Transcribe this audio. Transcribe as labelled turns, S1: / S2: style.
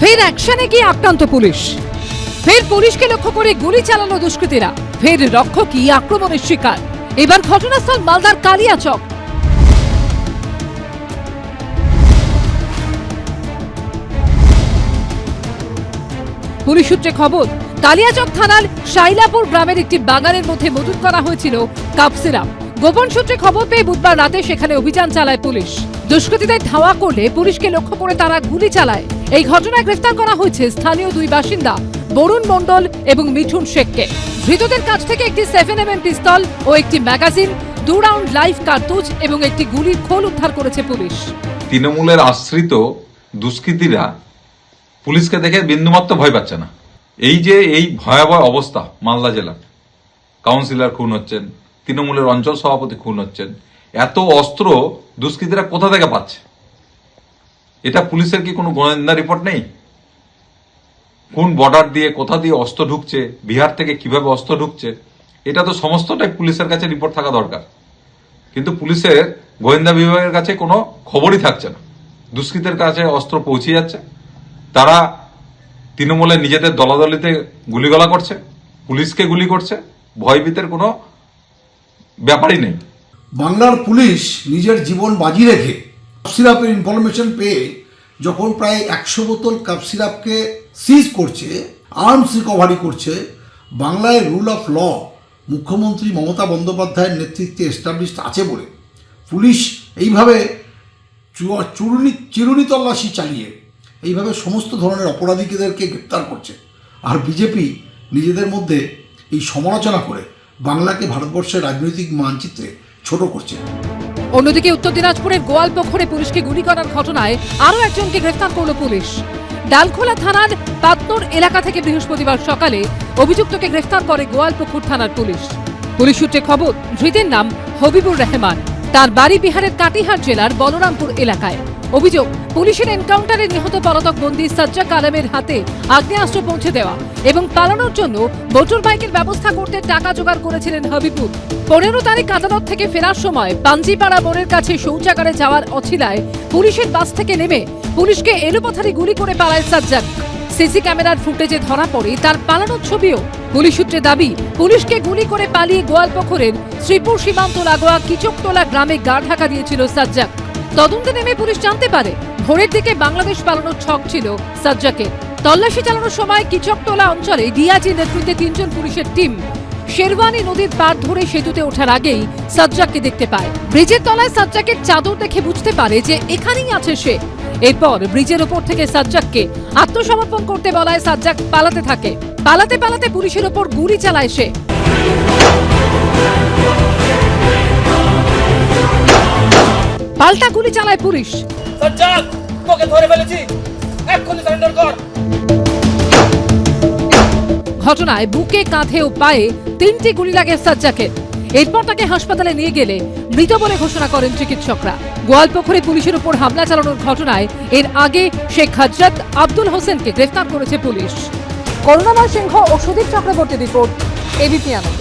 S1: ফের অ্যাকশনে গিয়ে আক্রান্ত পুলিশ। ফের পুলিশকে লক্ষ্য করে গুলি চালানো দুষ্কৃতীরা। ফের রক্ষকই আক্রমণের শিকার। এবার ঘটনাস্থল মালদার কালিয়াচক। পুলিশ সূত্রে খবর, কালিয়াচক থানার শাইলাপুর গ্রামের একটি বাগানের মধ্যে মজুত করা হয়েছিল কাপ সিরাপ। গোপন সূত্রে খবর পেয়ে বুধবার রাতে সেখানে অভিযান চালায় পুলিশ। দুষ্কৃতীদের ধাওয়া করলে পুলিশকে লক্ষ্য করে তারা গুলি চালায়। এই ঘটনায় গ্রেফতার করা হয়েছে স্থানীয় দুই বাসিন্দা বরুণ মণ্ডল এবং মিঠুন শেখকে। ধৃতদের কাছ থেকে একটি 7mm পিস্তল ও একটি ম্যাগাজিন, 2 রাউন্ড লাইভ কার্তুজ এবং একটি গুলির খোল উদ্ধার করেছে পুলিশ।
S2: তৃণমূলের আশ্রিত দুষ্কৃতীরা পুলিশকে দেখে বিন্দুমাত্র ভয় পাচ্ছে না। এই যে এই ভয়াবহ অবস্থা, মালদা জেলার কাউন্সিলর খুন হচ্ছেন, তৃণমূলের অঞ্চল সভাপতি খুন হচ্ছেন, এত অস্ত্র দুষ্কৃতীরা কোথা থেকে পাচ্ছে? এটা পুলিশের কি কোনো গোয়েন্দা রিপোর্ট নেই? কোন বর্ডার দিয়ে কোথা দিয়ে অস্ত্র ঢুকছে, বিহার থেকে কিভাবে অস্ত্র ঢুকছে, এটা তো সমস্তটাই পুলিশের কাছে রিপোর্ট থাকা দরকার। কিন্তু পুলিশের গোয়েন্দা বিভাগের কাছে কোনো খবরই থাকছে না। দুষ্কৃতের কাছে অস্ত্র পৌঁছে যাচ্ছে, তারা তৃণমূলের নিজেদের দলাদলিতে গুলিগলা করছে, পুলিশকে গুলি করছে, ভয়ভীতের কোনো ব্যাপারই নেই।
S3: বাংলার পুলিশ নিজের জীবন বাজি রেখে কাপ সিরাপের ইনফরমেশন পেয়ে যখন প্রায় 100 বোতল কাপ সিরাপকে সিজ করছে, আর্মস রিকভারি করছে, বাংলায় রুল অফ ল মুখ্যমন্ত্রী মমতা বন্দ্যোপাধ্যায়ের নেতৃত্বে এস্টাবলিশড আছে বলে পুলিশ এইভাবে চিরুনি তল্লাশি চালিয়ে এইভাবে সমস্ত ধরনের অপরাধীদেরকে গ্রেপ্তার করছে। আর বিজেপি নিজেদের মধ্যে এই সমালোচনা করে বাংলাকে ভারতবর্ষের রাজনৈতিক মানচিত্রে ছোট করছে।
S1: অন্যদিকে উত্তর দিনাজপুরের গোয়ালপুকুরে পুলিশকে গুলি করার ঘটনায় আরও একজনকে গ্রেফতার করল পুলিশ। ডালখোলা থানার পাতনোর এলাকা থেকে বৃহস্পতিবার সকালে অভিযুক্তকে গ্রেফতার করে গোয়ালপুকুর থানার পুলিশ। পুলিশ সূত্রে খবর, ধৃতের নাম হবিবুর রহমান। তার বাড়ি বিহারের কাটিহার জেলার বলরামপুর এলাকায়। অভিযোগ, পুলিশের এনকাউন্টারে নিহত পলাতক বন্দী সাজ্জাক আলমের হাতে আগ্নেয়াস্ত্র পৌঁছে দেওয়া এবং পালানোর জন্য মোটর বাইকের ব্যবস্থা করতে টাকা জোগাড় করেছিলেন হবিবুর। 15 তারিখ আদালত থেকে ফেরার সময় পাঞ্জিপাড়া মোড়ের কাছে শৌচাগারে যাওয়ার অছিলায় পুলিশের বাস থেকে নেমে পুলিশকে এলোপাথারি গুলি করে পালায় সাজ্জাক। সিসি ক্যামেরার ফুটেজে ধরা পড়ে তার পালানোর ছবিও। পুলিশ সূত্রে দাবি, পুলিশকে গুলি করে পালিয়ে গোয়ালপুকুরের শ্রীপুর সীমান্ত লাগোয়া কিচকটোলা গ্রামে গা ঢাকা দিয়েছিল সাজ্জাক। তদন্তে নেমে পুলিশ জানতে পারে ভোরের দিকে বাংলাদেশ পালানোর ছক ছিল সাজ্জাকের। তল্লাশি চালানোর সময় কিচকটোলা অঞ্চলে ডিআইজি নেতৃত্বে 3 জন পুলিশের টিম শেরওয়ানি নদীর পাড় ধরে সেতুতে ওঠার আগেই সাজ্জাককে দেখতে পায়। ব্রিজের তলায় সাজ্জাকের চাদর দেখে বুঝতে পারে যে এখানেই আছে সে। এরপর ব্রিজের ওপর থেকে সাজ্জাককে আত্মসমর্পণ করতে বলায় সাজ্জাক পালাতে থাকে। পালাতে পালাতে পুলিশের ওপর গুলি চালায় সে। পাল্টা গুলি চালায় পুলিশ।
S4: সাজ্জাক, তোকে ধরে ফেলেছি, এক্ষুনি সারেন্ডার কর।
S1: ঘটনায় বুকে, কাঁধে ও পায়ে 3টি গুলি লাগে সাজ্জাকের। এরপর তাকে হাসপাতালে নিয়ে গেলে মৃত বলে ঘোষণা করেন চিকিৎসকরা। গোয়ালপুকুরে পুলিশের উপর হামলা চালানোর ঘটনায় এর আগে শেখ হযরত আব্দুল হোসেনকে গ্রেফতার করেছে পুলিশ। করুণাময় সিংহ ও সুদীপ চক্রবর্তী রিপোর্ট, এবিপি আনন্দ।